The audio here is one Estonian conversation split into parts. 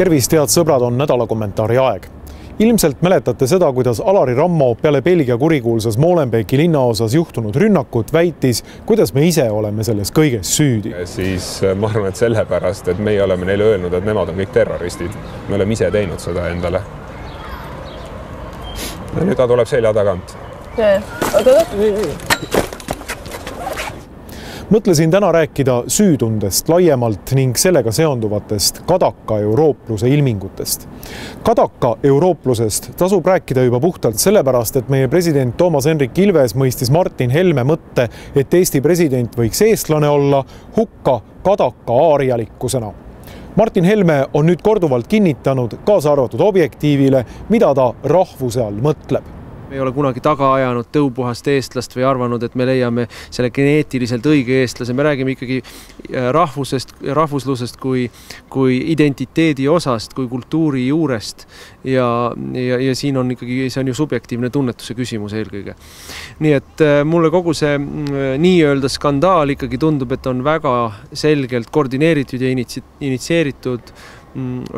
Tervist, head sõbrad, on nädala kommentaari aeg. Ilmselt mäletate seda, kuidas Alari Rammo peale Belgia kurikuulsas Molenbeeki linnaosas juhtunud rünnakut väitis, kuidas me ise oleme selles kõiges süüdi. Siis ma arvan, et sellepärast, et meie oleme neile öelnud, et nemad on kõik terroristid. Me oleme ise teinud seda endale. Ja nüüd ta tuleb selja tagant. Mõtlesin täna rääkida süütundest laiemalt ning sellega seonduvatest kadaka euroopluse ilmingutest. Kadaka eurooplusest tasub rääkida juba puhtalt sellepärast, et meie president Toomas Hendrik Ilves mõistis Martin Helme mõtte, et Eesti president võiks eestlane olla, hukka kadaka aarialikkusena. Martin Helme on nüüd korduvalt kinnitanud, kaasa arvatud Objektiivile, mida ta rahvuse all mõtleb. Me ei ole kunagi taga ajanud tõupuhast eestlast või arvanud, et me leiame selle geneetiliselt õige eestlase. Me räägime ikkagi rahvuslusest kui identiteedi osast, kui kultuuri juurest. Ja siin on ikkagi, see on ju subjektiivne tunnetuse küsimus eelkõige. Nii et mulle kogu see nii-öelda skandaal ikkagi tundub, et on väga selgelt koordineeritud ja initsieeritud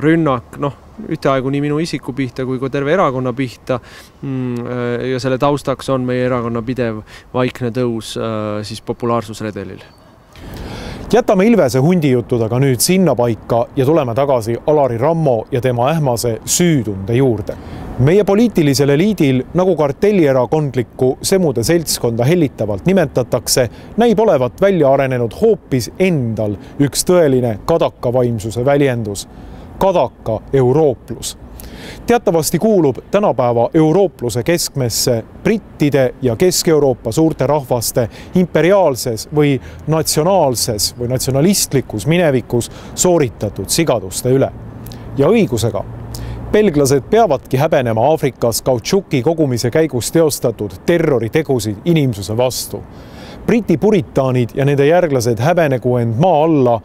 rünnak, ühteaegu nii minu isiku pihta kui ka terve erakonna pihta ja selle taustaks on meie erakonna pidev vaikne tõus siis populaarsusredelil. Jätame Ilvese hundijuttudega nüüd sinna paika ja tuleme tagasi Alari Rammo ja tema ähmase süütunde juurde. Meie poliitilisel eliidil, nagu kartellierakondlikku semude seltskonda hellitavalt nimetatakse, näib olevat välja arenenud hoopis endal üks tõeline kadakavaimsuse väljendus. Kadaka eurooplus. Teatavasti kuulub tänapäeva euroopluse keskmesse brittide ja Kesk-Euroopa suurte rahvaste imperiaalses või natsionaalses või natsionalistlikus minevikus sooritatud sigaduste üle. Ja õigusega. Belglased peavadki häbenema Aafrikas kautšuki kogumise käigus teostatud terroritegusid inimsuse vastu. Briti puritaanid ja nende järglased häbenegu end maa alla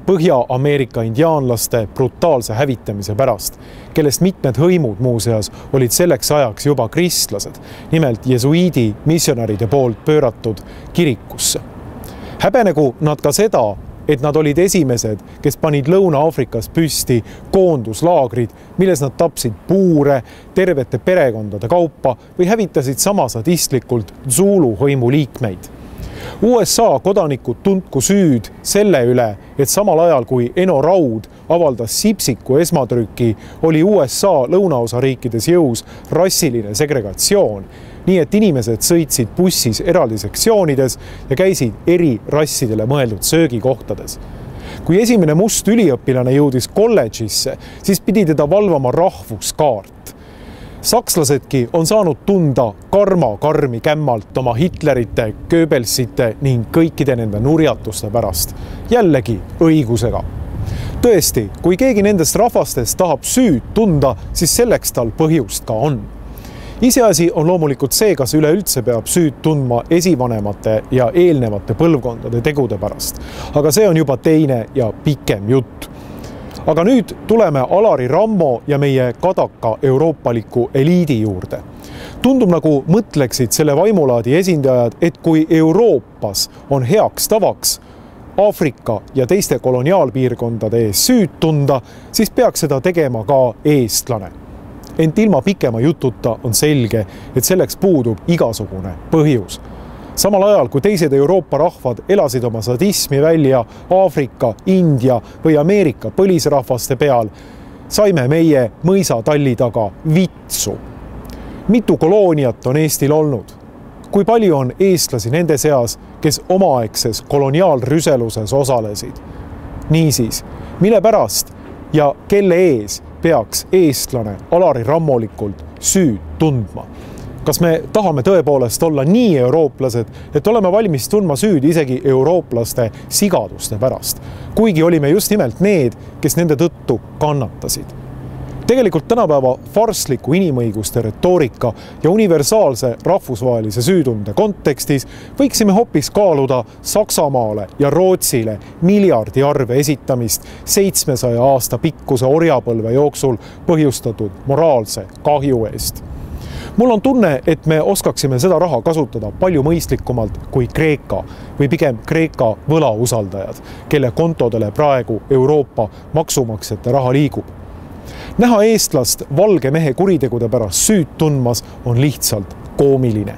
Põhja-Ameerika indiaanlaste brutaalse hävitamise pärast, kellest mitmed hõimud muuseas olid selleks ajaks juba kristlased, nimelt jesuiidi missionäride poolt pööratud kirikusse. Häbenegu nad ka seda, et nad olid esimesed, kes panid Lõuna-Aafrikas püsti koonduslaagrid, milles nad tapsid puure, tervete perekondade kaupa või hävitasid sama sadistlikult Zulu hõimu liikmeid. USA kodanikud tundku süüd selle üle, et samal ajal kui Eno Raud avaldas Sipsiku esmatrüki, oli USA lõunaosa riikides jõus rassiline segregatsioon, nii et inimesed sõitsid bussis eraldi sektsioonides ja käisid eri rassidele mõeldud söögikohtades. Kui esimene must üliõpilane jõudis kolledžisse, siis pidi teda valvama rahvuskaart. Sakslasedki on saanud tunda karmi kämmalt oma Hitlerite, Goebbelsite ning kõikide nende nurjatuste pärast. Jällegi õigusega. Tõesti, kui keegi nendest rahvastest tahab süüd tunda, siis selleks tal põhjust ka on. Iseasi on loomulikult see, kas üleüldse peab süüd tundma esivanemate ja eelnevate põlvkondade tegude pärast. Aga see on juba teine ja pikem jutt. Aga nüüd tuleme Alari Rammo ja meie kadaka euroopaliku eliidi juurde. Tundub nagu mõtleksid selle vaimulaadi esindajad, et kui Euroopas on heaks tavaks Aafrika ja teiste koloniaalpiirkondade ees süüd tunda, siis peaks seda tegema ka eestlane. Ent ilma pikema jututa on selge, et selleks puudub igasugune põhjus. Samal ajal, kui teised Euroopa rahvad elasid oma sadismi välja Aafrika, India või Ameerika põlisrahvaste peal, saime meie mõisatalli taga vitsu. Mitu kolooniat on Eestil olnud? Kui palju on eestlasi nende seas, kes omaaegses koloniaalrüseluses osalesid? Niisiis, mille pärast ja kelle ees peaks eestlane Alari Rammolikult süüd tundma? Kas me tahame tõepoolest olla nii eurooplased, et oleme valmis tundma süüd isegi eurooplaste sigaduste pärast, kuigi olime just nimelt need, kes nende tõttu kannatasid? Tegelikult tänapäeva farsliku inimõiguste retoorika ja universaalse rahvusvahelise süütunde kontekstis võiksime hoopis kaaluda Saksamaale ja Rootsile miljardi arve esitamist 700 aasta pikkuse orjapõlve jooksul põhjustatud moraalse kahju eest. Mul on tunne, et me oskaksime seda raha kasutada palju mõistlikumalt kui Kreeka või pigem Kreeka võlausaldajad, kelle kontodele praegu Euroopa maksumaksjate raha liigub. Näha eestlast valge mehe kuritegude pärast süüd tundmas on lihtsalt koomiline.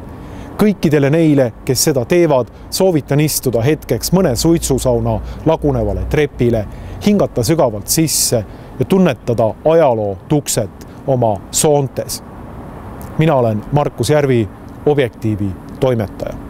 Kõikidele neile, kes seda teevad, soovitan istuda hetkeks mõne suitsusauna lagunevale trepile, hingata sügavalt sisse ja tunnetada ajaloo tukset oma soontes. Mina olen Markus Järvi, Objektiivi toimetaja.